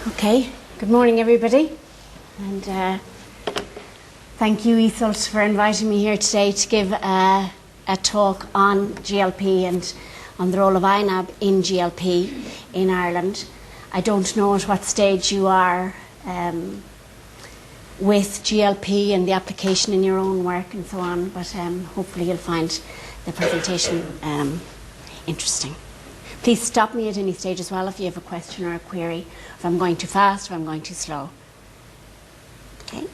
Okay, good morning everybody, and thank you Isolt for inviting me here today to give a talk on GLP and on the role of INAB in GLP in Ireland. I don't know at what stage you are with GLP and the application in your own work and so on, but hopefully you'll find the presentation interesting. Please stop me at any stage as well if you have a question or a query, if I'm going too fast or I'm going too slow. Okay.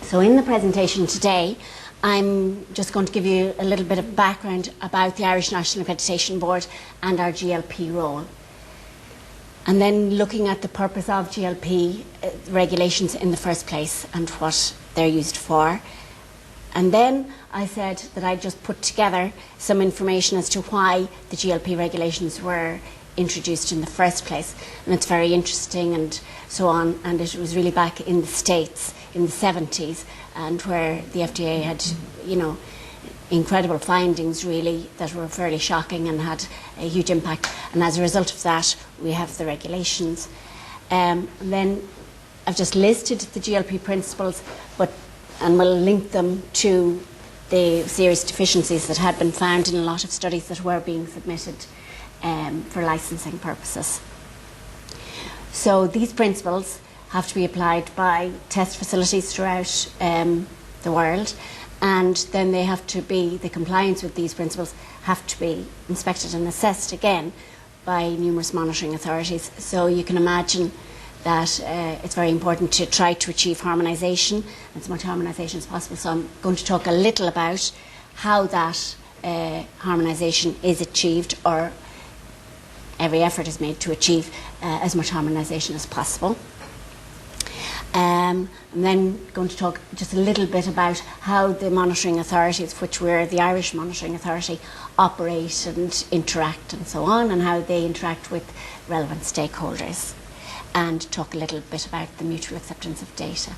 So in the presentation today, I'm just going to give you a little bit of background about the Irish National Accreditation Board and our GLP role. And then looking at the purpose of GLP regulations in the first place and what they're used for. And then I said that I'd just put together some information as to why the GLP regulations were introduced in the first place. And it's very interesting and so on. And it was really back in the States in the 70s, and where the FDA had, incredible findings really that were fairly shocking and had a huge impact. And as a result of that, we have the regulations. And then I've just listed the GLP principles, and we'll link them to the serious deficiencies that had been found in a lot of studies that were being submitted for licensing purposes. So these principles have to be applied by test facilities throughout the world, and then they have to be, the compliance with these principles have to be inspected and assessed again by numerous monitoring authorities. So you can imagine that it's very important to try to achieve harmonisation, as much harmonisation as possible. So I'm going to talk a little about how that harmonisation is achieved, or every effort is made to achieve as much harmonisation as possible. I'm then going to talk just a little bit about how the monitoring authorities, which we're the Irish Monitoring Authority, operate and interact and so on, and how they interact with relevant stakeholders, and talk a little bit about the mutual acceptance of data.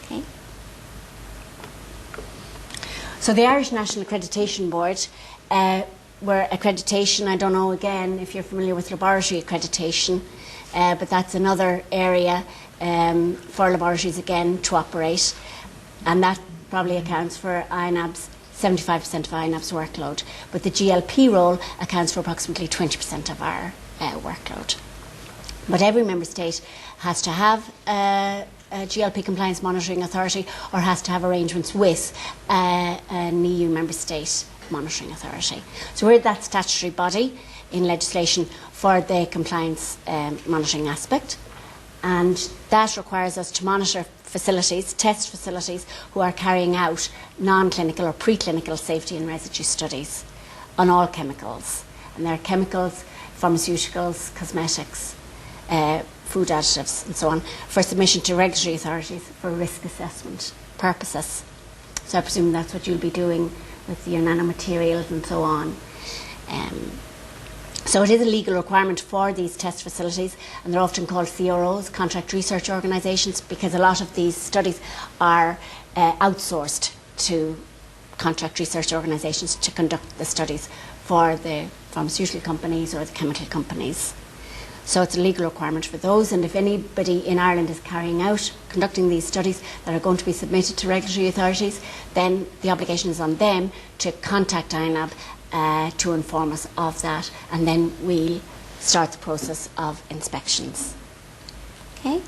Okay. So the Irish National Accreditation Board, where accreditation, I don't know again if you're familiar with laboratory accreditation, but that's another area for laboratories again to operate, and that probably accounts for INAB's 75% of INAB's workload, but the GLP role accounts for approximately 20% of our workload. But every member state has to have a GLP compliance monitoring authority, or has to have arrangements with an EU member state monitoring authority. So we're that statutory body in legislation for the compliance monitoring aspect, and that requires us to monitor facilities, test facilities, who are carrying out non-clinical or preclinical safety and residue studies on all chemicals. And they're chemicals, pharmaceuticals, cosmetics, food additives and so on, for submission to regulatory authorities for risk assessment purposes. So I presume that's what you'll be doing with your nanomaterials and so on. So it is a legal requirement for these test facilities, and they're often called CROs, contract research organisations, because a lot of these studies are outsourced to contract research organisations to conduct the studies for the pharmaceutical companies or the chemical companies. So it's a legal requirement for those, and if anybody in Ireland is conducting these studies that are going to be submitted to regulatory authorities, then the obligation is on them to contact INAB to inform us of that, and then we'll start the process of inspections. Okay?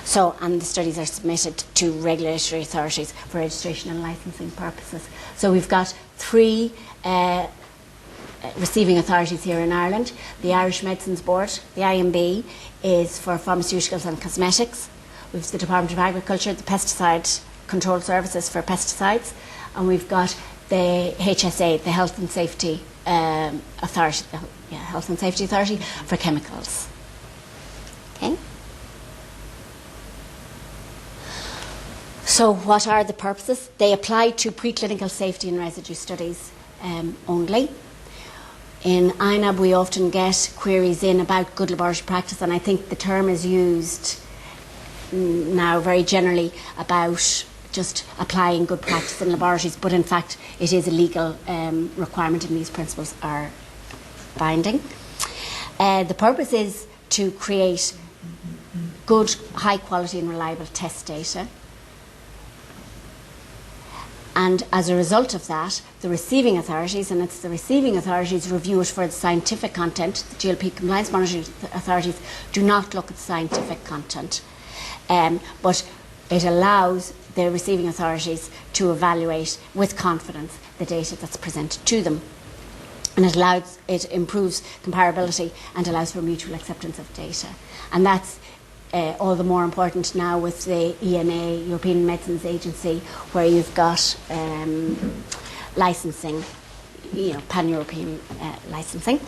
So, and the studies are submitted to regulatory authorities for registration and licensing purposes. So we've got three receiving authorities here in Ireland. The Irish Medicines Board, the IMB, is for pharmaceuticals and cosmetics. We've the Department of Agriculture, the Pesticide Control Services for pesticides, and we've got the HSA, the Health and Safety Authority, Health and Safety Authority for chemicals. Okay. So what are the purposes? They apply to preclinical safety and residue studies only. In INAB, we often get queries in about good laboratory practice, and I think the term is used now very generally about just applying good practice in laboratories, but in fact it is a legal requirement, and these principles are binding. The purpose is to create good, high quality and reliable test data. And as a result of that, the receiving authorities, and it's the receiving authorities review it for the scientific content. The GLP compliance monitoring authorities do not look at the scientific content. But it allows the receiving authorities to evaluate with confidence the data that's presented to them. And it improves comparability and allows for mutual acceptance of data. And that's all the more important now with the EMA, European Medicines Agency, where you've got licensing, pan-European licensing.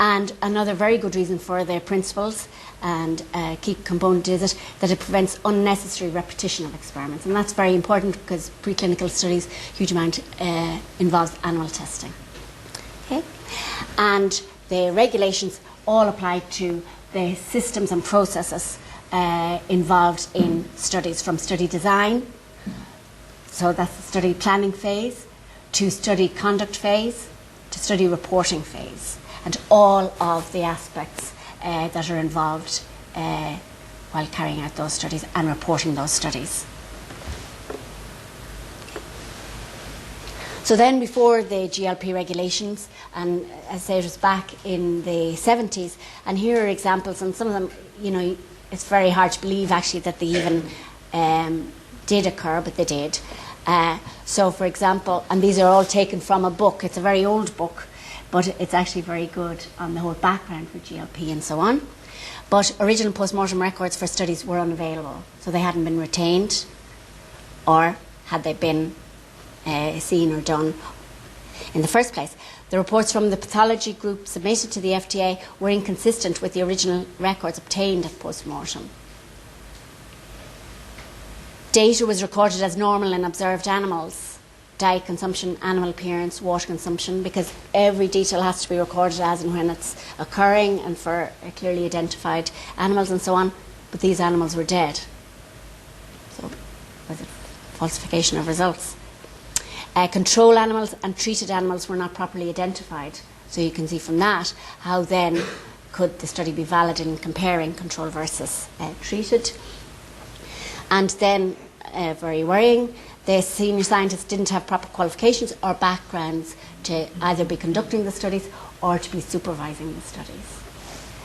And another very good reason for their principles and key component is that it prevents unnecessary repetition of experiments. And that's very important because preclinical studies, huge amount involves animal testing. Okay? And the regulations all apply to the systems and processes involved in studies, from study design, so that's the study planning phase, to study conduct phase, to study reporting phase, and all of the aspects that are involved while carrying out those studies and reporting those studies. So then, before the GLP regulations, and as I say, it was back in the 70s, and here are examples, and some of them, it's very hard to believe actually that they even did occur, but they did. So, for example, and these are all taken from a book. It's a very old book, but it's actually very good on the whole background for GLP and so on. But original post-mortem records for studies were unavailable, so they hadn't been retained, or had they been seen or done in the first place. The reports from the pathology group submitted to the FDA were inconsistent with the original records obtained at post-mortem. Data was recorded as normal in observed animals: diet consumption, animal appearance, water consumption, because every detail has to be recorded as and when it's occurring and for clearly identified animals and so on. But these animals were dead. So, was it falsification of results? Control animals and treated animals were not properly identified. So you can see from that how then could the study be valid in comparing control versus treated. And then, very worrying, the senior scientists didn't have proper qualifications or backgrounds to either be conducting the studies or to be supervising the studies.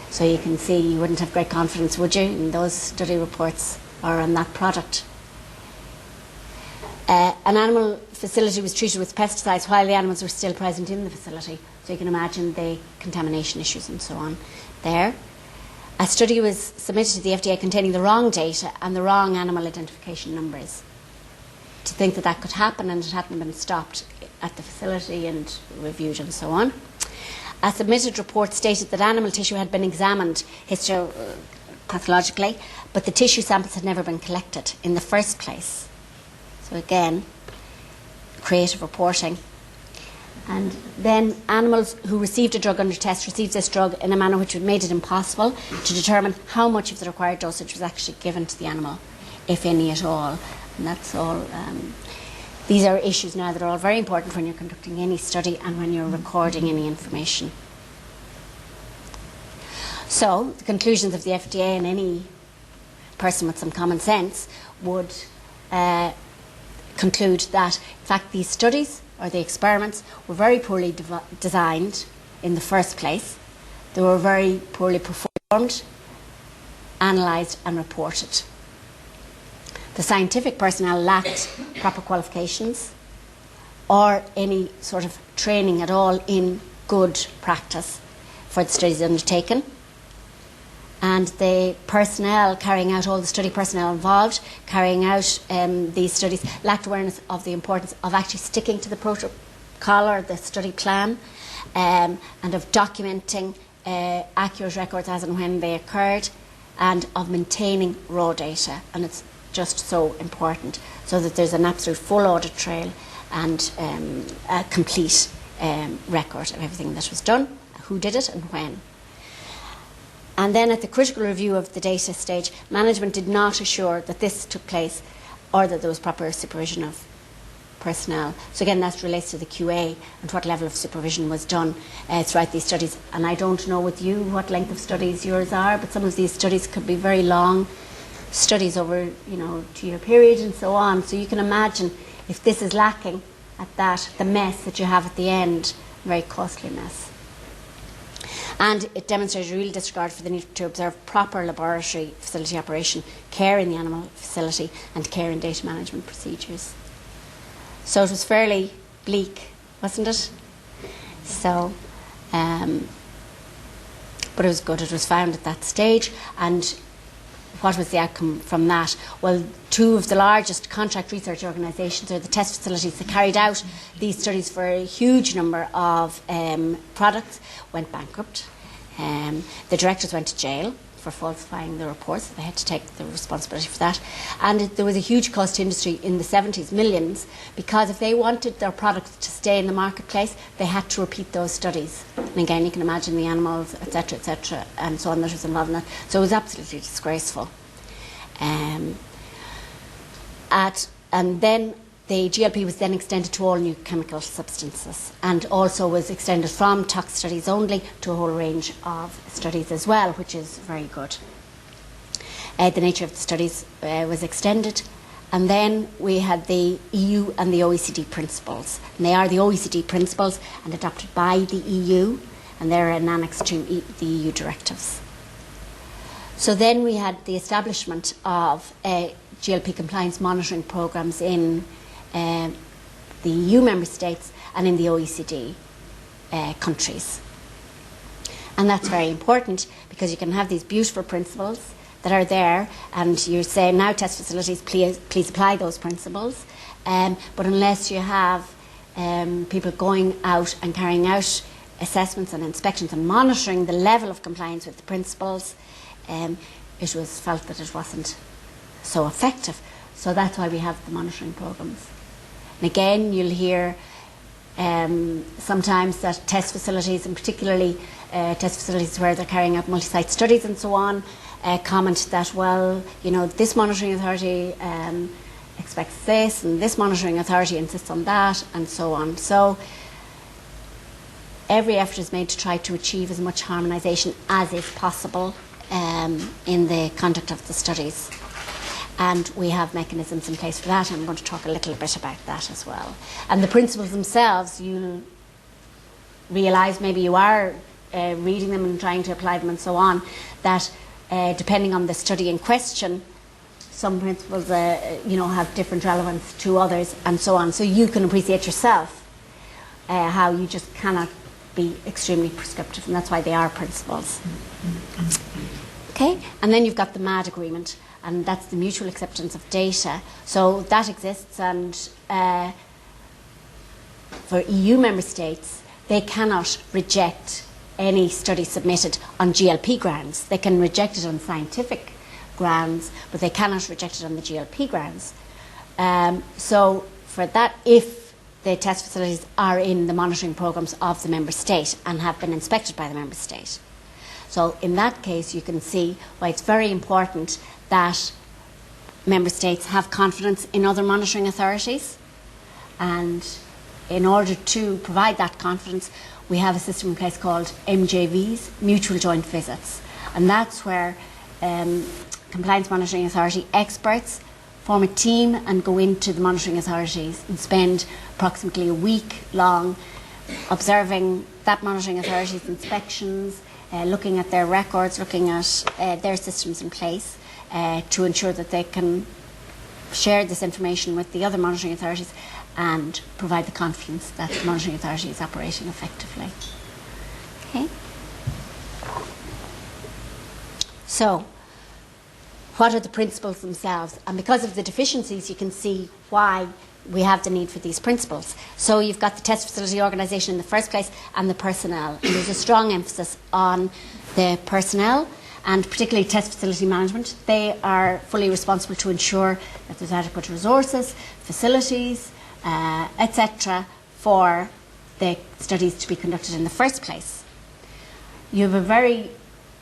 So you can see you wouldn't have great confidence, would you, in those study reports or on that product. An animal facility was treated with pesticides while the animals were still present in the facility. So you can imagine the contamination issues and so on there. A study was submitted to the FDA containing the wrong data and the wrong animal identification numbers. To think that that could happen, and it hadn't been stopped at the facility and reviewed and so on. A submitted report stated that animal tissue had been examined histopathologically, but the tissue samples had never been collected in the first place. So again, creative reporting. And then animals who received a drug under test received this drug in a manner which made it impossible to determine how much of the required dosage was actually given to the animal, if any at all. And that's all. These are issues now that are all very important when you're conducting any study and when you're recording any information. So the conclusions of the FDA, and any person with some common sense would conclude that, in fact, these studies or the experiments were very poorly designed in the first place. They were very poorly performed, analysed and reported. The scientific personnel lacked proper qualifications or any sort of training at all in good practice for the studies undertaken. And the personnel carrying out, all the study personnel involved carrying out these studies, lacked awareness of the importance of actually sticking to the protocol or the study plan, and of documenting accurate records as and when they occurred, and of maintaining raw data. And it's just so important, so that there's an absolute full audit trail and a complete record of everything that was done, who did it and when. And then at the critical review of the data stage, management did not assure that this took place or that there was proper supervision of personnel. So again, that relates to the QA and what level of supervision was done throughout these studies. And I don't know with you what length of studies yours are, but some of these studies could be very long studies over, 2-year period and so on. So you can imagine if this is lacking at that, the mess that you have at the end, very costly mess. And it demonstrated a real disregard for the need to observe proper laboratory facility operation, care in the animal facility, and care in data management procedures. So it was fairly bleak, wasn't it? So, but it was good. It was found at that stage. And what was the outcome from that? Well, 2 of the largest contract research organisations, or the test facilities that carried out these studies for a huge number of products, went bankrupt. The directors went to jail for falsifying the reports. They had to take the responsibility for that. And there was a huge cost to industry in the 70s, millions, because if they wanted their products to stay in the marketplace, they had to repeat those studies. And again, you can imagine the animals, etc., and so on that was involved in that. So it was absolutely disgraceful. And then the GLP was then extended to all new chemical substances, and also was extended from tox studies only to a whole range of studies as well, which is very good. The nature of the studies was extended, and then we had the EU and the OECD principles. And they are the OECD principles and adopted by the EU, and they're an annex to the EU directives. So then we had the establishment of GLP compliance monitoring programs in the EU member states and in the OECD countries. And that's very important because you can have these beautiful principles that are there, and you say, now test facilities, please apply those principles. But unless you have people going out and carrying out assessments and inspections and monitoring the level of compliance with the principles, it was felt that it wasn't so effective. So that's why we have the monitoring programs. And again, you'll hear sometimes that test facilities, and particularly test facilities where they're carrying out multi-site studies and so on, comment that, well, this monitoring authority expects this, and this monitoring authority insists on that, and so on. So every effort is made to try to achieve as much harmonisation as is possible in the conduct of the studies. And we have mechanisms in place for that, and I'm going to talk a little bit about that as well. And the principles themselves, you'll realise, maybe you are reading them and trying to apply them and so on, that depending on the study in question, some principles have different relevance to others and so on. So you can appreciate yourself how you just cannot be extremely prescriptive, and that's why they are principles. Okay, and then you've got the MAD agreement, and that's the mutual acceptance of data. So that exists, and for EU member states, they cannot reject any study submitted on GLP grounds. They can reject it on scientific grounds, but they cannot reject it on the GLP grounds. So for that, if the test facilities are in the monitoring programs of the member state and have been inspected by the member state. So in that case, you can see why it's very important that member states have confidence in other monitoring authorities. And in order to provide that confidence, we have a system in place called MJVs, Mutual Joint Visits. And that's where Compliance Monitoring Authority experts form a team and go into the monitoring authorities and spend approximately a week long observing that monitoring authority's inspections, looking at their records, looking at their systems in place to ensure that they can share this information with the other monitoring authorities and provide the confidence that the monitoring authority is operating effectively. Okay. So, what are the principles themselves? And because of the deficiencies, you can see why we have the need for these principles. So you've got the test facility organisation in the first place and the personnel. And there's a strong emphasis on the personnel, and particularly test facility management. They are fully responsible to ensure that there's adequate resources, facilities, etc. for the studies to be conducted in the first place. You have a very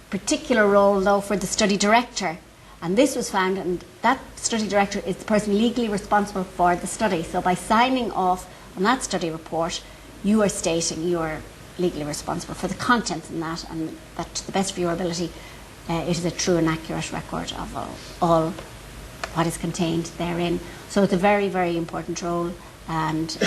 particular role, though, for the study director, And this was found, and that study director is the person legally responsible for the study. So by signing off on that study report, you are stating you are legally responsible for the contents in that, and that to the best of your ability, it is a true and accurate record of all what is contained therein. So it's a very, very important role, and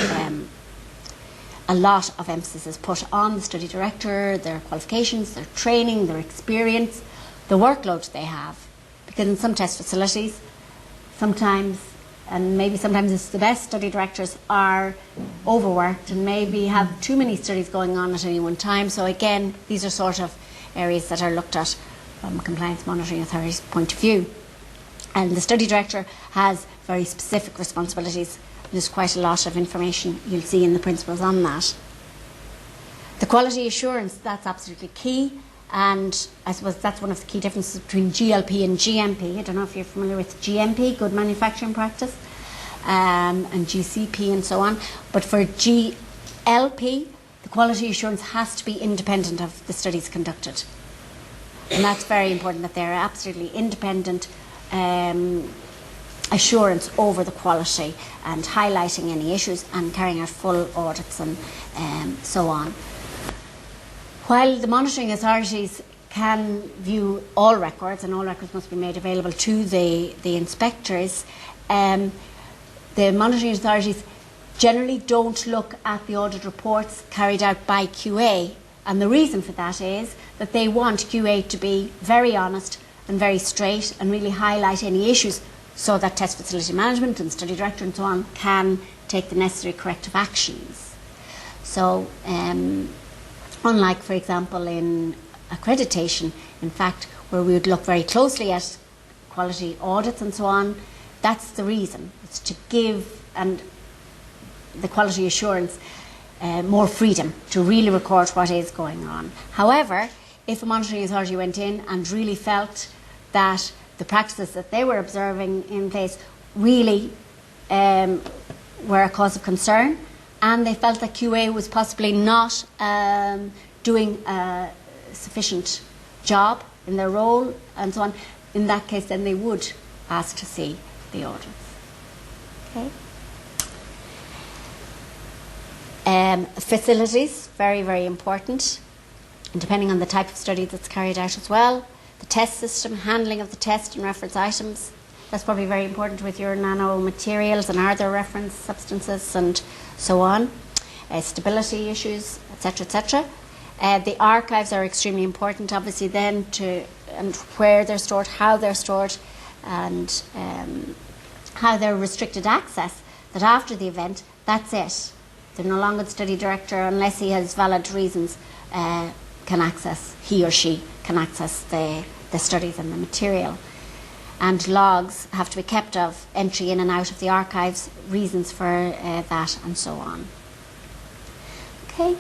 a lot of emphasis is put on the study director, their qualifications, their training, their experience, the workload they have. Because in some test facilities, sometimes it's the best study directors are overworked and maybe have too many studies going on at any one time. So again, these are sort of areas that are looked at from a compliance monitoring authority's point of view. And the study director has very specific responsibilities. There's quite a lot of information you'll see in the principles on that. The quality assurance, that's absolutely key. And I suppose that's one of the key differences between GLP and GMP. I don't know if you're familiar with GMP, Good Manufacturing Practice, and GCP and so on. But for GLP, the quality assurance has to be independent of the studies conducted. And that's very important, that they're absolutely independent assurance over the quality and highlighting any issues and carrying out full audits and so on. While the monitoring authorities can view all records, and all records must be made available to the inspectors, the monitoring authorities generally don't look at the audit reports carried out by QA. And the reason for that is that they want QA to be very honest and very straight and really highlight any issues so that test facility management and study director and so on can take the necessary corrective actions. So, unlike, for example, in accreditation, in fact, where we would look very closely at quality audits and so on, that's the reason. It's to give the quality assurance more freedom to really record what is going on. However, if a monitoring authority went in and really felt that the practices that they were observing in place really were a cause of concern, and they felt that QA was possibly not doing a sufficient job in their role and so on, in that case then they would ask to see the audits. Okay. Facilities, very, very important, and depending on the type of study that's carried out as well. The test system, handling of the test and reference items, that's probably very important with your nanomaterials and are there reference substances and so on. Stability issues, etc., etc. The archives are extremely important, obviously, then, and where they're stored, how they're stored, and how they're restricted access, that after the event, that's it. They're no longer the study director unless he has valid reasons he or she can access the studies and the material. And logs have to be kept of entry in and out of the archives, reasons for that and so on. Okay,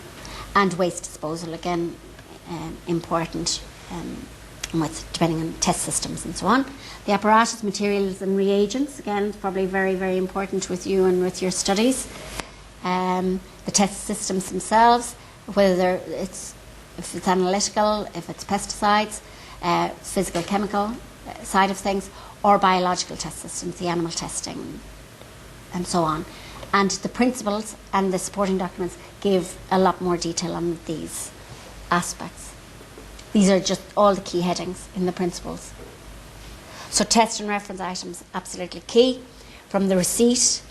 and waste disposal, again, important depending on test systems and so on. The apparatus, materials and reagents, again, probably very, very important with you and with your studies. The test systems themselves, whether if it's analytical, if it's pesticides, physical, chemical side of things, or biological test systems, the animal testing, and so on. And the principles and the supporting documents give a lot more detail on these aspects. These are just all the key headings in the principles. So test and reference items, absolutely key. From the receipt,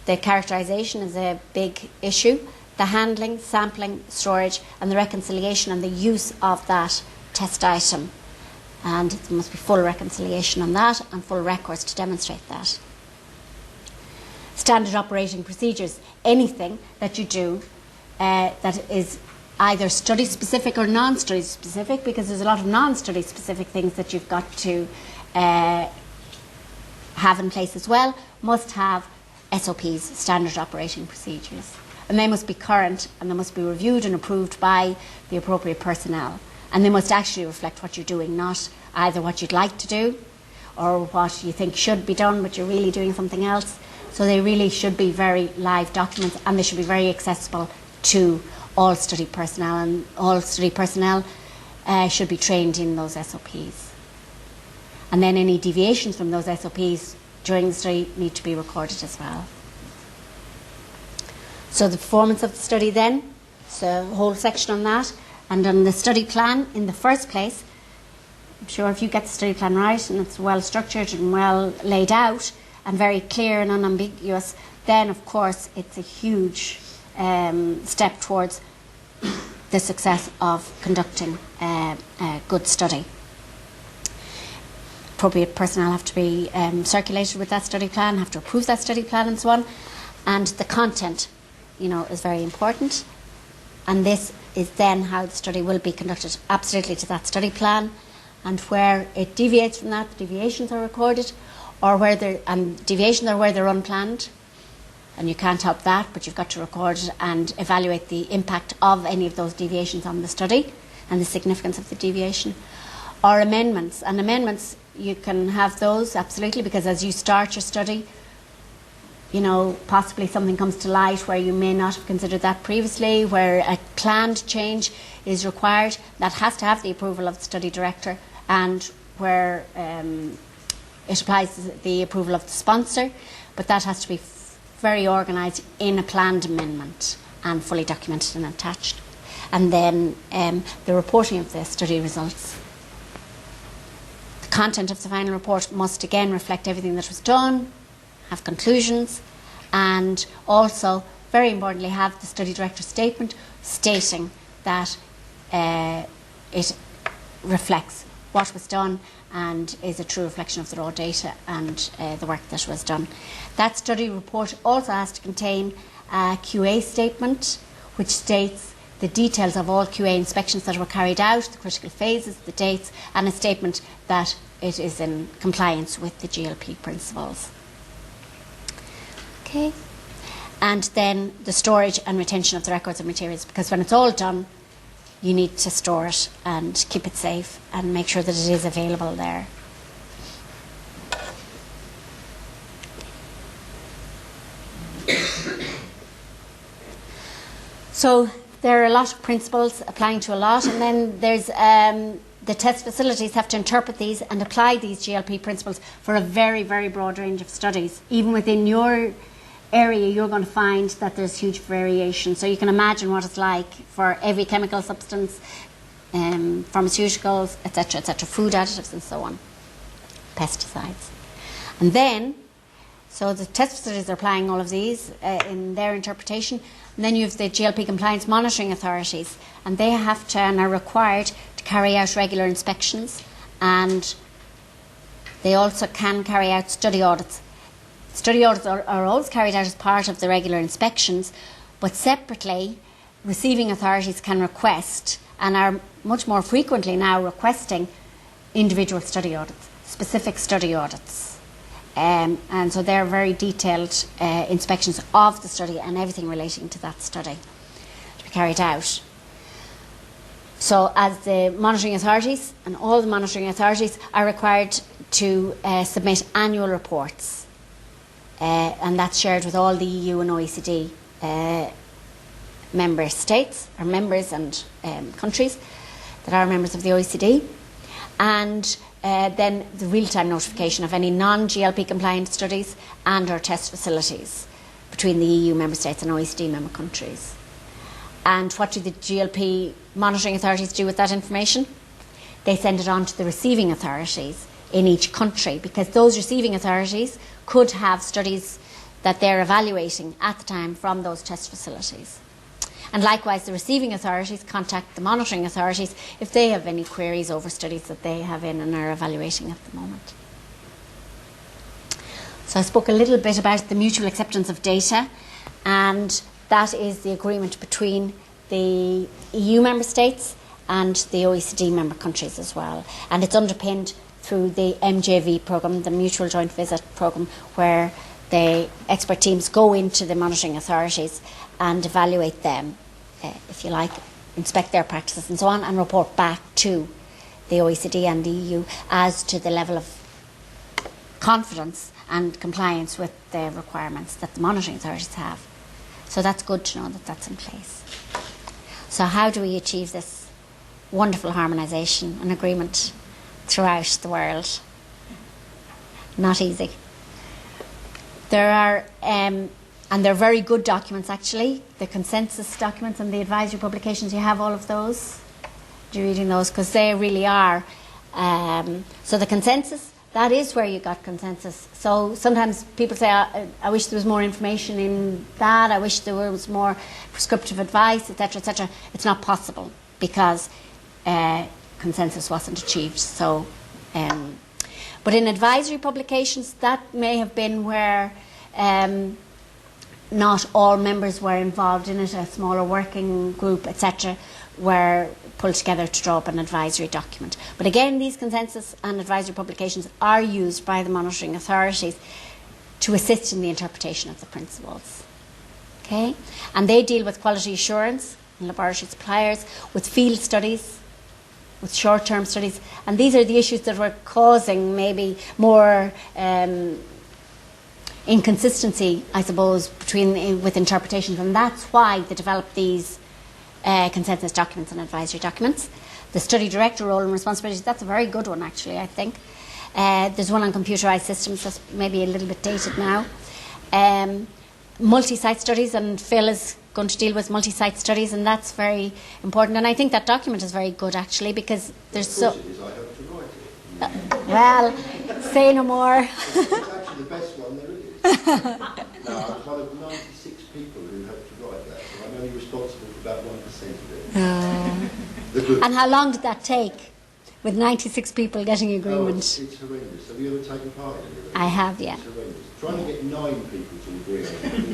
the characterisation is a big issue. The handling, sampling, storage, and the reconciliation and the use of that test item. And there must be full reconciliation on that and full records to demonstrate that. Standard operating procedures, anything that you do that is either study specific or non-study specific, because there's a lot of non-study specific things that you've got to have in place as well, must have SOPs, standard operating procedures. And they must be current and they must be reviewed and approved by the appropriate personnel. And they must actually reflect what you're doing, not either what you'd like to do or what you think should be done, but you're really doing something else. So they really should be very live documents, and they should be very accessible to all study personnel, and all study personnel should be trained in those SOPs. And then any deviations from those SOPs during the study need to be recorded as well. So the performance of the study then, so a whole section on that. And on the study plan, in the first place, I'm sure if you get the study plan right and it's well structured and well laid out and very clear and unambiguous, then of course it's a huge step towards the success of conducting a good study. Appropriate personnel have to be circulated with that study plan, have to approve that study plan and so on. And the content, is very important. And this is then how the study will be conducted, absolutely to that study plan. And where it deviates from that, the deviations are recorded, and deviations are where they're unplanned. And you can't help that, but you've got to record it and evaluate the impact of any of those deviations on the study and the significance of the deviation. Or amendments. And amendments, you can have those, absolutely, because as you start your study, possibly something comes to light where you may not have considered that previously, where a planned change is required. That has to have the approval of the study director, and where it applies the approval of the sponsor, but that has to be very organised in a planned amendment and fully documented and attached. And then the reporting of the study results. The content of the final report must again reflect everything that was done, have conclusions, and also, very importantly, have the study director's statement stating that it reflects what was done and is a true reflection of the raw data and the work that was done. That study report also has to contain a QA statement which states the details of all QA inspections that were carried out, the critical phases, the dates, and a statement that it is in compliance with the GLP principles. Okay. And then the storage and retention of the records and materials, because when it's all done, you need to store it and keep it safe and make sure that it is available there. So there are a lot of principles applying to a lot, and then there's the test facilities have to interpret these and apply these GLP principles for a very, very broad range of studies. Even within your area, you're going to find that there's huge variation. So you can imagine what it's like for every chemical substance, pharmaceuticals, etc., food additives and so on, pesticides. And then, so the test facilities are applying all of these in their interpretation. And then you have the GLP compliance monitoring authorities, and they have to and are required to carry out regular inspections, and they also can carry out study audits. Study audits are always carried out as part of the regular inspections, but separately, receiving authorities can request, and are much more frequently now requesting, individual study audits, specific study audits. And so they're very detailed inspections of the study and everything relating to that study to be carried out. So as the monitoring authorities, and all the monitoring authorities are required to submit annual reports, and that's shared with all the EU and OECD member states, or members and countries that are members of the OECD. And then the real-time notification of any non-GLP compliant studies and or test facilities between the EU member states and OECD member countries. And what do the GLP monitoring authorities do with that information? They send it on to the receiving authorities in each country, because those receiving authorities could have studies that they're evaluating at the time from those test facilities. And likewise, the receiving authorities contact the monitoring authorities if they have any queries over studies that they have in and are evaluating at the moment. So I spoke a little bit about the mutual acceptance of data, and that is the agreement between the EU member states and the OECD member countries as well. And it's underpinned through the MJV programme, the Mutual Joint Visit programme, where the expert teams go into the monitoring authorities and evaluate them, if you like, inspect their practices and so on, and report back to the OECD and the EU as to the level of confidence and compliance with the requirements that the monitoring authorities have. So that's good to know that that's in place. So how do we achieve this wonderful harmonisation and agreement throughout the world? Not easy. There are, and they're very good documents actually, the consensus documents and the advisory publications, you have all of those? You're reading those because they really are. So the consensus, that is where you got consensus. So sometimes people say, I wish there was more information in that, I wish there was more prescriptive advice, etc., etc. It's not possible because consensus wasn't achieved. So, but in advisory publications, that may have been where not all members were involved in it, a smaller working group, etc., were pulled together to draw up an advisory document. But again, these consensus and advisory publications are used by the monitoring authorities to assist in the interpretation of the principles. Okay? And they deal with quality assurance and laboratory suppliers, with field studies, with short-term studies, and these are the issues that were causing maybe more inconsistency, I suppose, with interpretations, and that's why they developed these consensus documents and advisory documents. The study director role and responsibilities, that's a very good one actually, I think. There's one on computerized systems that's maybe a little bit dated now. Multi-site studies, and Phil is going to deal with multi-site studies, and that's very important. And I think that document is very good actually, because there's so... Of course it is, I helped to write it. Well, say no more. It's actually the best one there is. No, I was one of 96 people who helped to write that, so I'm only responsible for about 1% of it. The good. And how long did that take, with 96 people getting agreement? Oh, it's horrendous. Have you ever taken part in it? I have, yeah. It's horrendous. Trying to get 9 people to agree on something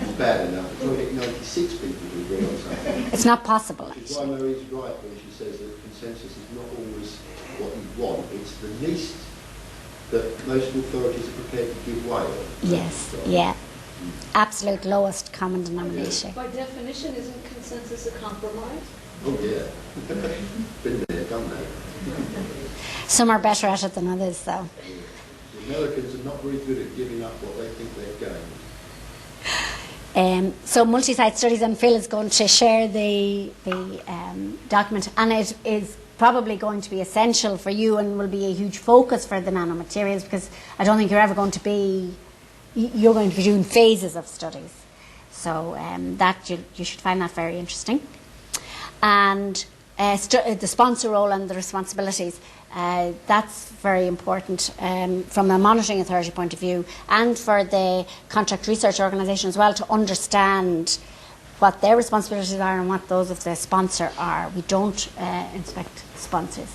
is bad enough. Trying to get 96 people to agree on something. It's not possible, Which is why actually. Marie's right when she says that consensus is not always what you want. It's the least that most authorities are prepared to give way on. Yes, yeah. Absolute lowest common denomination. By definition, isn't consensus a compromise? Oh yeah. Been there, done that. Some are better at it than others, though. The Americans are not very good at giving up what they think they've gained. So multi-site studies, and Phil is going to share the document, and it is probably going to be essential for you and will be a huge focus for the nanomaterials, because I don't think you're ever going to be, you're going to be doing phases of studies. So that you should find that very interesting. And the sponsor role and the responsibilities, that's very important from a monitoring authority point of view, and for the contract research organisation as well, to understand what their responsibilities are and what those of the sponsor are. We don't inspect sponsors.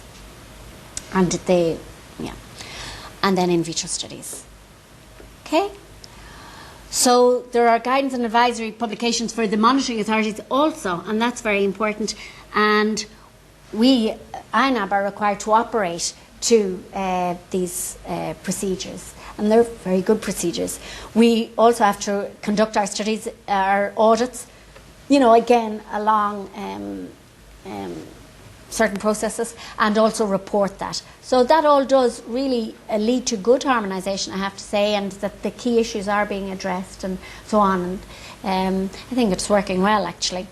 And and then in vitro studies. Okay? So there are guidance and advisory publications for the monitoring authorities also, and that's very important. And we, INAB, are required to operate to these procedures, and they're very good procedures. We also have to conduct our studies, our audits, again, along certain processes, and also report that. So that all does really lead to good harmonisation, I have to say, and that the key issues are being addressed and so on. And I think it's working well, actually.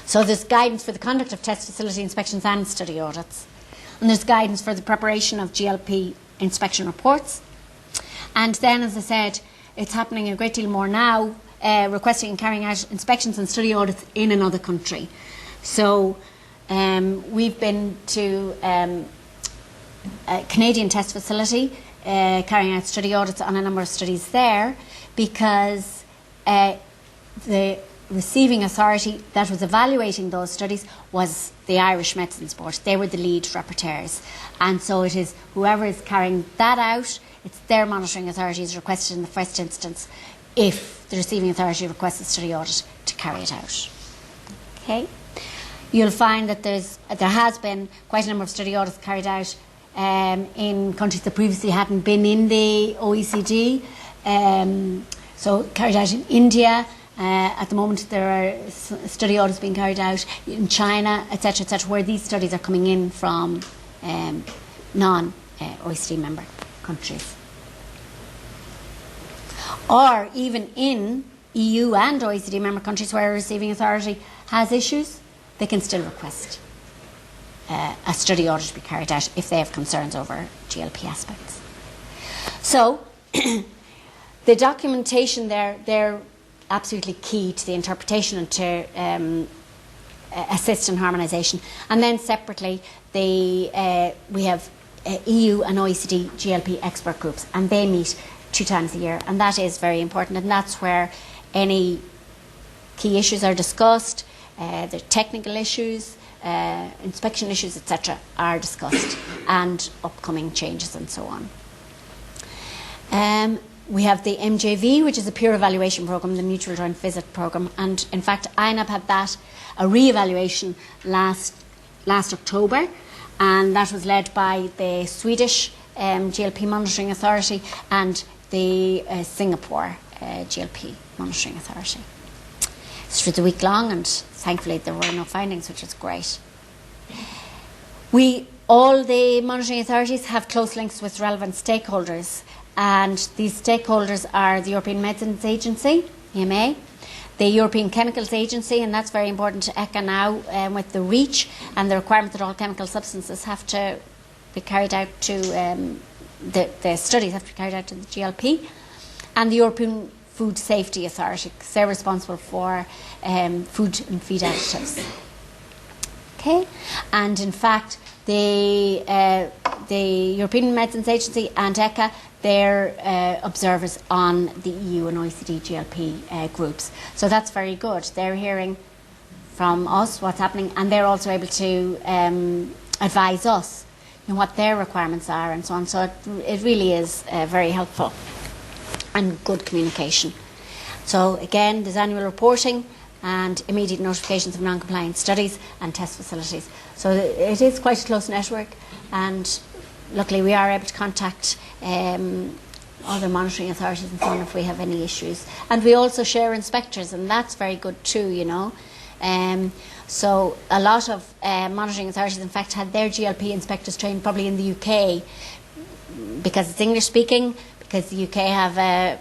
So there's guidance for the conduct of test facility inspections and study audits. And there's guidance for the preparation of GLP inspection reports. And then, as I said, it's happening a great deal more now, requesting and carrying out inspections and study audits in another country. So we've been to a Canadian test facility, carrying out study audits on a number of studies there, because the receiving authority that was evaluating those studies was the Irish Medicines Board. They were the lead rapporteurs. And so it is whoever is carrying that out, it's their monitoring authority is requested in the first instance, if the receiving authority requests a study audit, to carry it out. Okay? You'll find that there has been quite a number of study audits carried out in countries that previously hadn't been in the OECD. So carried out in India. At the moment there are study audits being carried out in China, etc., where these studies are coming in from non-OECD member countries. Or even in EU and OECD member countries where a receiving authority has issues, they can still request a study audit to be carried out if they have concerns over GLP aspects. So the documentation there, they're absolutely key to the interpretation and to assist in harmonisation. And then separately, we have EU and OECD GLP expert groups, and they meet 2 times a year, and that is very important, and that's where any key issues are discussed, the technical issues, inspection issues, etc. are discussed, and upcoming changes and so on. We have the MJV, which is a peer evaluation programme, the Mutual Joint Visit programme, and in fact INAB had that, a re-evaluation last October, and that was led by the Swedish GLP Monitoring Authority and the Singapore GLP Monitoring Authority. This was a week long, and thankfully there were no findings, which is great. All the monitoring authorities have close links with relevant stakeholders, and these stakeholders are the European Medicines Agency, EMA, the European Chemicals Agency, and that's very important to ECHA now with the REACH and the requirement that all chemical substances have to be carried out to, the studies have to be carried out to the GLP, and the European Food Safety Authority, because they're responsible for food and feed additives. Okay, and in fact, the European Medicines Agency and ECHA, they're observers on the EU and OECD GLP groups. So that's very good. They're hearing from us what's happening, and they're also able to advise us what their requirements are and so on. So it really is very helpful and good communication. So again, there's annual reporting and immediate notifications of non-compliant studies and test facilities. So it is quite a close network, and luckily we are able to contact other monitoring authorities and so on if we have any issues. And we also share inspectors, and that's very good too, you know. So a lot of monitoring authorities in fact had their GLP inspectors trained probably in the UK, because it's English speaking, because the UK have a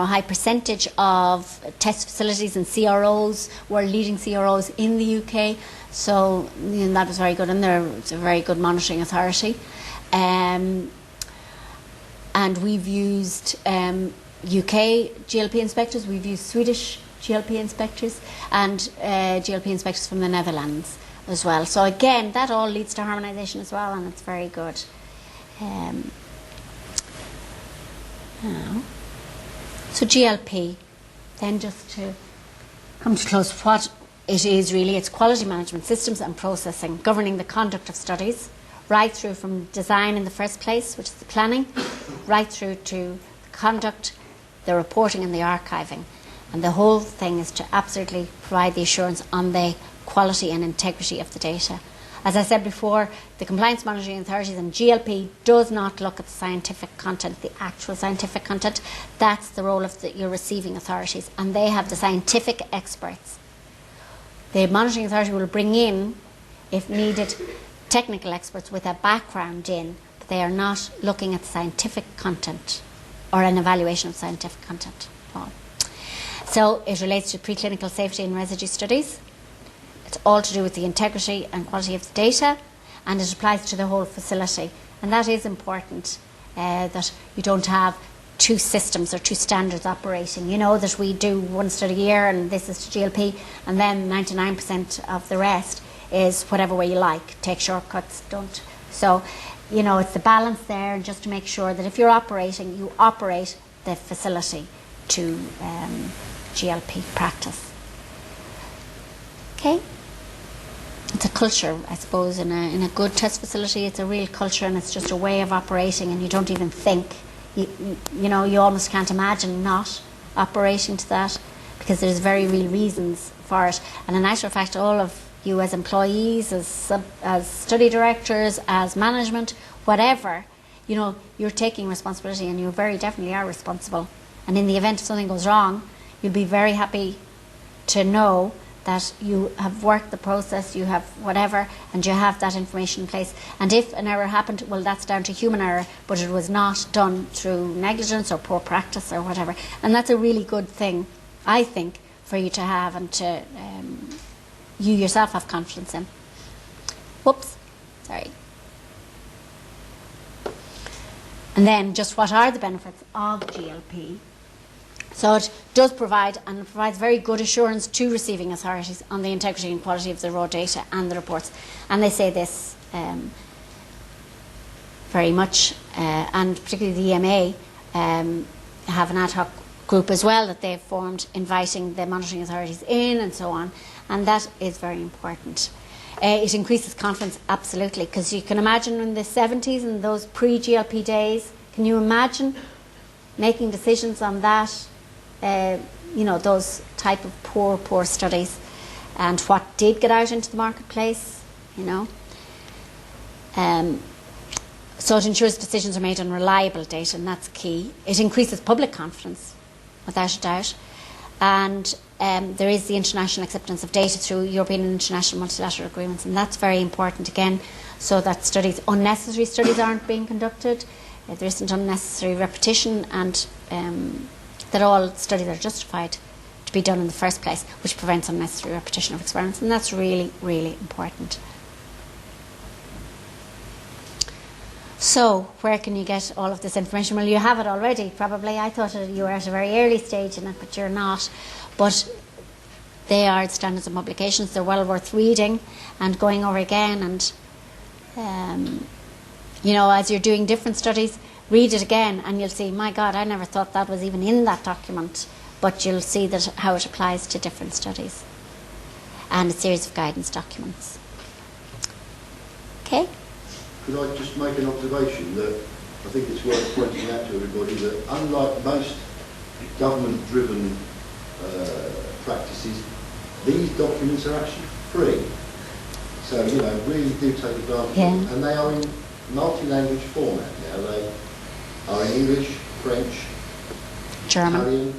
high percentage of test facilities and CROs, world leading CROs in the UK. So that was very good, and it's a very good monitoring authority. And we've used UK GLP inspectors, we've used Swedish GLP inspectors, and GLP inspectors from the Netherlands as well. So again, that all leads to harmonisation as well, and it's very good. So GLP, then just to come to close, what it is really, it's quality management systems and processing, governing the conduct of studies, right through from design in the first place, which is the planning, right through to the conduct, the reporting and the archiving. And the whole thing is to absolutely provide the assurance on the quality and integrity of the data. As I said before, the compliance monitoring authorities and GLP does not look at the scientific content, the actual scientific content. That's the role of your receiving authorities, and they have the scientific experts. The monitoring authority will bring in, if needed, technical experts with a background in, but they are not looking at the scientific content or an evaluation of scientific content at all. So it relates to preclinical safety and residue studies. It's all to do with the integrity and quality of the data, and it applies to the whole facility. And that is important, that you don't have 2 systems or 2 standards operating. You know that we do 1 study a year and this is to GLP, and then 99% of the rest is whatever way you like. Take shortcuts, don't. So, it's the balance there, and just to make sure that if you're operating, you operate the facility to GLP practice. Okay? It's a culture, I suppose, in a good test facility. It's a real culture, and it's just a way of operating, and you don't even think. You almost can't imagine not operating to that, because there's very real reasons for it. And in actual fact, all of you as employees, as study directors, as management, whatever, you're taking responsibility, and you very definitely are responsible. And in the event if something goes wrong, you'll be very happy to know that you have worked the process, you have whatever, and you have that information in place. And if an error happened, well, that's down to human error, but it was not done through negligence or poor practice or whatever. And that's a really good thing, I think, for you to have, and to you yourself have confidence in. Whoops, sorry. And then just what are the benefits of GLP? So it does provide, and it provides very good assurance to receiving authorities on the integrity and quality of the raw data and the reports. And they say this very much, and particularly the EMA have an ad hoc group as well that they've formed, inviting the monitoring authorities in and so on, and that is very important. It increases confidence, absolutely, because you can imagine in the 70s and those pre-GLP days, can you imagine making decisions on that, those type of poor studies, and what did get out into the marketplace, So it ensures decisions are made on reliable data, and that's key. It increases public confidence, without a doubt. And there is the international acceptance of data through European and international multilateral agreements, and that's very important again, so that unnecessary studies aren't being conducted, there isn't unnecessary repetition, and that all studies are justified to be done in the first place, which prevents unnecessary repetition of experiments, and that's really, really important. So, where can you get all of this information? Well, you have it already, probably. I thought you were at a very early stage in it, but you're not. But they are the standards of publications. They're well worth reading and going over again. And, as you're doing different studies, read it again and you'll see, my God, I never thought that was even in that document. But you'll see how it applies to different studies. And a series of guidance documents. Okay? Could I just make an observation that I think it's worth pointing out to everybody that unlike most government-driven practices, these documents are actually free. So, really do take advantage of them. And they are in multi-language format now. They are in English, French, German. Italian,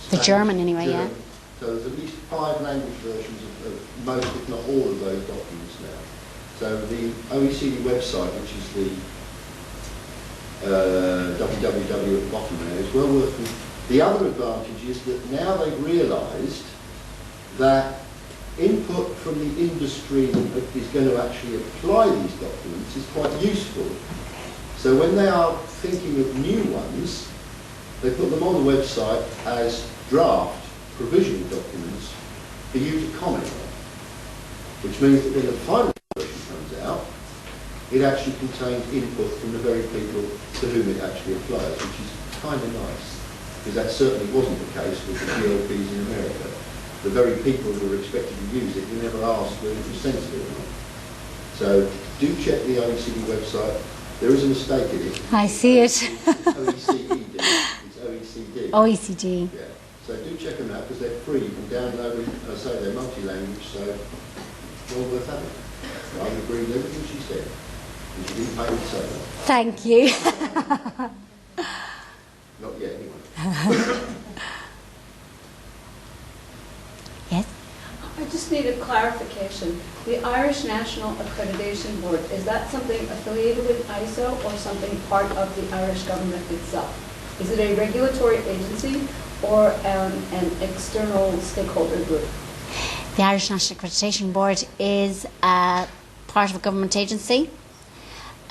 Spanish, the German anyway, German. yeah. So there's at least 5 language versions of most, if not all, of those documents now. So the OECD website, which is the www at the bottom there, is well worth it. The other advantage is that now they've realised that input from the industry that is going to actually apply these documents is quite useful. So when they are thinking of new ones, they put them on the website as draft provisional documents for you to comment on, which means that when the final version comes out, it actually contains input from the very people to whom it actually applies, which is kind of nice, because that certainly wasn't the case with the GLPs in America. The very people who were expected to use it were never asked whether it was sensible or not. So do check the OECD website. There is a mistake in it. I see it. It's OECD. It's OECD. OECD. Yeah. So do check them out because they're free. You can download them. As I say, they're multi-language, so well worth having. I would agree with everything she said. You should be paid to say that. Thank you. Not yet, anyway. Yes? I just need a clarification. The Irish National Accreditation Board, is that something affiliated with ISO or something part of the Irish government itself? Is it a regulatory agency or an external stakeholder group? The Irish National Accreditation Board is part of a government agency.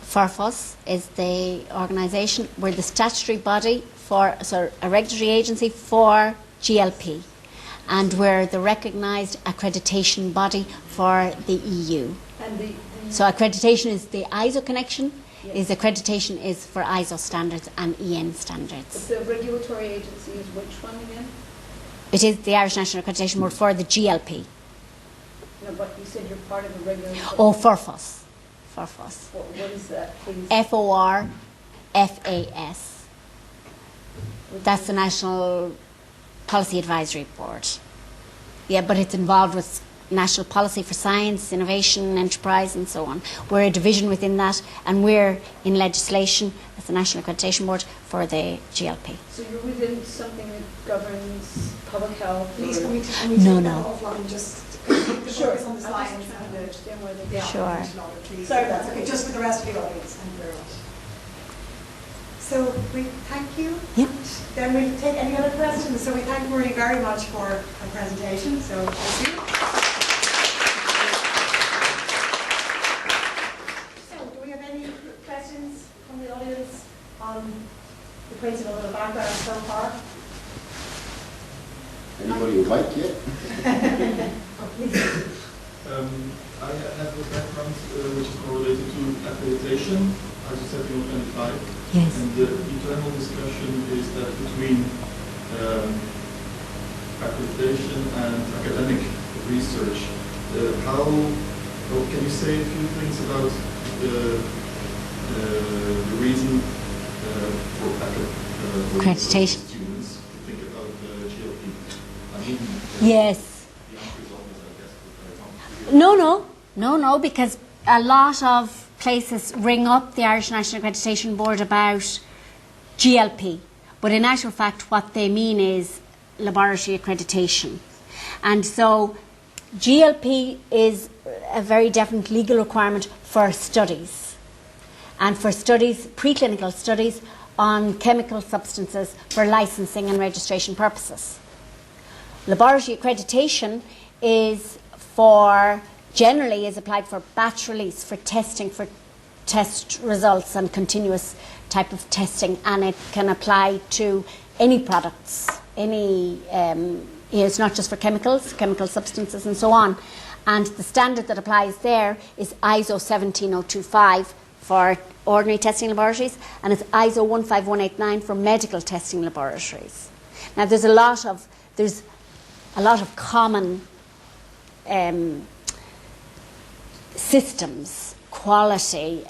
FORFOS is the organisation. We're the statutory body a regulatory agency for GLP. And we're the recognised accreditation body for the EU. And so accreditation is the ISO connection. Yes. Accreditation is for ISO standards and EN standards. But the regulatory agency is which one again? It is the Irish National Accreditation Board for the GLP. No, but you said you're part of the regulatory... Oh, FORFOS. FORFOS. What is that, please? FORFAS. That's the National Policy Advisory Board. Yeah, but it's involved with national policy for science, innovation, enterprise and so on. We're a division within that, and we're in legislation as the National Accreditation Board for the GLP. So you're within something that governs public health? Please, can we take No. that offline, just Sure. focus on the slides and understand where they the Sure. application of it, please. Sorry. That's okay, just for the rest of the audience. Thank you very much. So we thank you. Yep. Then we'll take any other questions. So we thank Marie very much for her presentation. So thank you. So do we have any questions from the audience? on the principle of the background so far? Anybody would like it? I have a background which is correlated to accreditation, as you said, 25. Yes. And the eternal discussion is that between accreditation and academic research, can you say a few things about the reason for accreditation students to think about GLP? I mean, Yes. the answer is obvious, I guess, but I don't No, because a lot of places ring up the Irish National Accreditation Board about GLP, but in actual fact what they mean is laboratory accreditation. And so GLP is a very definite legal requirement for studies, and for studies, preclinical studies on chemical substances for licensing and registration purposes. Laboratory accreditation is generally is applied for batch release, for testing, for test results and continuous type of testing, and it can apply to any products, it's not just for chemicals, chemical substances and so on. And the standard that applies there is ISO 17025 for ordinary testing laboratories, and it's ISO 15189 for medical testing laboratories. Now there's a lot of common systems, quality,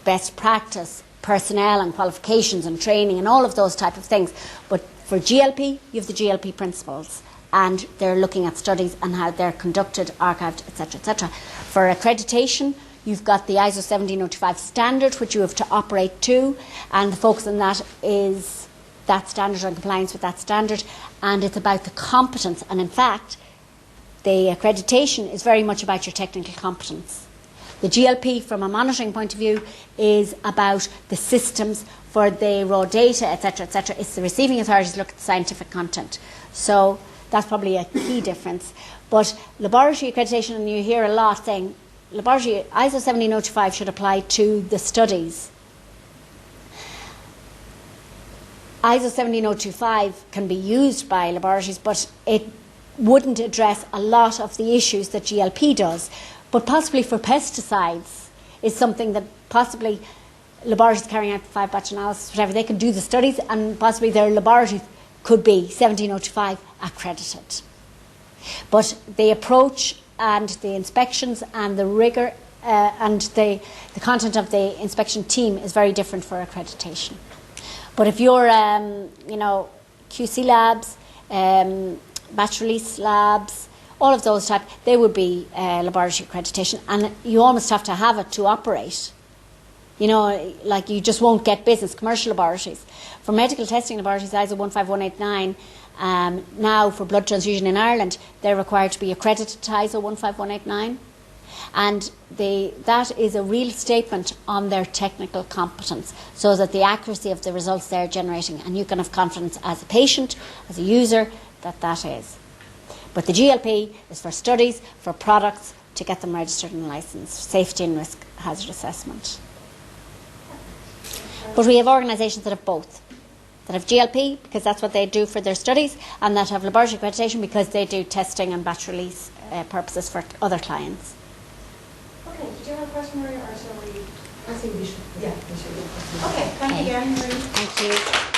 best practice, personnel and qualifications and training and all of those type of things. But for GLP, you have the GLP principles, and they're looking at studies and how they're conducted, archived, etc., etc. For accreditation, you've got the ISO 17025 standard, which you have to operate to, and the focus on that is that standard and compliance with that standard, and it's about the competence. And in fact, the accreditation is very much about your technical competence. The GLP, from a monitoring point of view, is about the systems for the raw data, etc., etc. It's the receiving authorities look at the scientific content. So that's probably a key difference. But laboratory accreditation, and you hear a lot saying, laboratory ISO 17025 should apply to the studies. ISO 17025 can be used by laboratories, but it wouldn't address a lot of the issues that GLP does. But possibly for pesticides is something that possibly laboratories carrying out 5-batch analysis, whatever, they can do the studies, and possibly their laboratories could be 17025 accredited. But the approach and the inspections and the rigour and the content of the inspection team is very different for accreditation. But if you're, QC labs, batch release labs, all of those type, they would be laboratory accreditation, and you almost have to have it to operate. Like you just won't get business, commercial laboratories. For medical testing laboratories, ISO 15189, now for blood transfusion in Ireland, they're required to be accredited to ISO 15189. And that is a real statement on their technical competence, so that the accuracy of the results they're generating, and you can have confidence as a patient, as a user, that is. But the GLP is for studies, for products, to get them registered and licensed, safety and risk hazard assessment. But we have organisations that have both. That have GLP, because that's what they do for their studies, and that have laboratory accreditation because they do testing and batch release purposes for other clients. Okay, did you have a question, Maria, or shall we? I think we should. Yeah, we should. Okay, thank you again, Maria. Thank you.